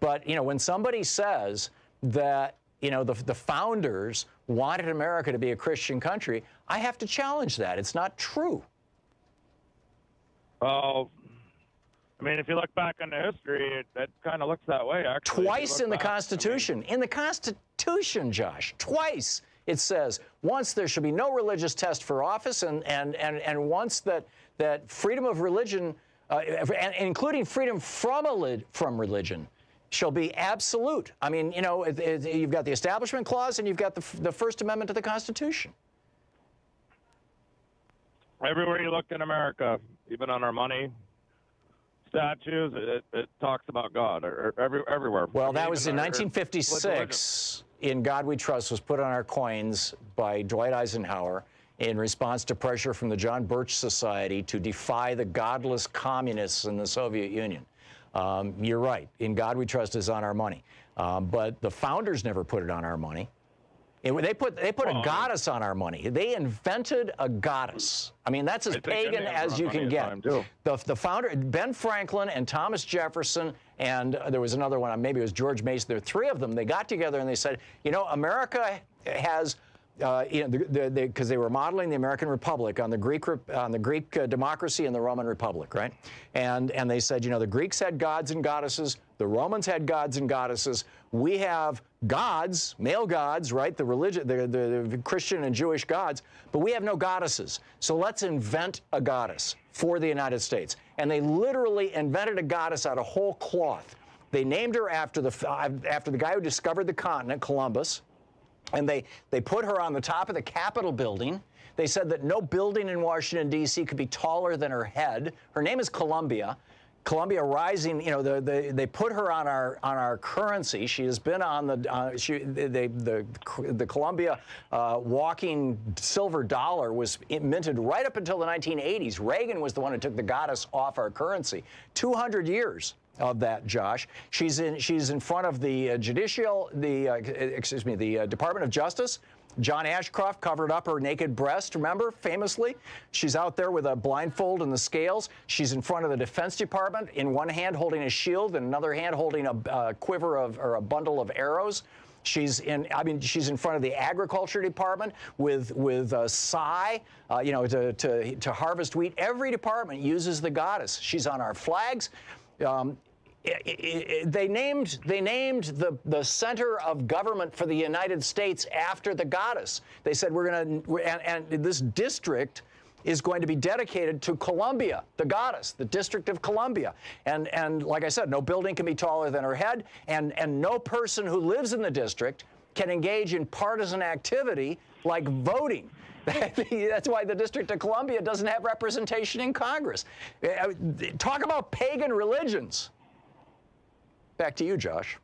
But, you know, when somebody says that, you know, the founders wanted America to be a Christian country, I have to challenge that. It's not true. Well, I mean, if you look back into history, it kind of looks that way, actually. Twice in the Constitution. In the Constitution, Josh, twice it says once there should be no religious test for office, and once that freedom of religion, and including freedom from religion, shall be absolute. I mean, you know, you've got the Establishment Clause and you've got the First Amendment to the Constitution. Everywhere you look in America, even on our money, statues, it talks about God, or everywhere. Well, that was in 1956. In God We Trust was put on our coins by Dwight Eisenhower in response to pressure from the John Birch Society to defy the godless communists in the Soviet Union. You're right. In God We Trust is on our money. But the founders never put it on our money. They put a goddess on our money. They invented a goddess. I mean, that's as pagan as you can get. The founder, Ben Franklin and Thomas Jefferson, and there was another one, maybe it was George Mason. There were three of them. They got together and they said, you know, America has, you know, because they were modeling the American Republic on the Greek democracy and the Roman Republic, right? And they said, you know, the Greeks had gods and goddesses, the Romans had gods and goddesses. We have gods, male gods, right? The religion, the Christian and Jewish gods, but we have no goddesses. So let's invent a goddess for the United States. And they literally invented a goddess out of whole cloth. They named her after the guy who discovered the continent, Columbus. And they put her on the top of the Capitol building. They said that no building in Washington, D.C. could be taller than her head. Her name is Columbia. Columbia Rising, you know, they put her on our currency. She has been on the Columbia walking silver dollar was minted right up until the 1980s. Reagan was the one who took the goddess off our currency. 200 years of that, Josh. She's in front of the the Department of Justice. John Ashcroft covered up her naked breast, remember, famously. She's out there with a blindfold and the scales. She's in front of the Defense Department, in one hand holding a shield and another hand holding a quiver or a bundle of arrows. She's in front of the Agriculture Department with scythe, you know, to harvest wheat. Every department uses the goddess. She's on our flags. They named the center of government for the United States after the goddess. They said and this district is going to be dedicated to Columbia, the goddess, the District of Columbia. And like I said, no building can be taller than her head, and no person who lives in the district can engage in partisan activity like voting. That's why the District of Columbia doesn't have representation in Congress. Talk about pagan religions. Back to you, Josh.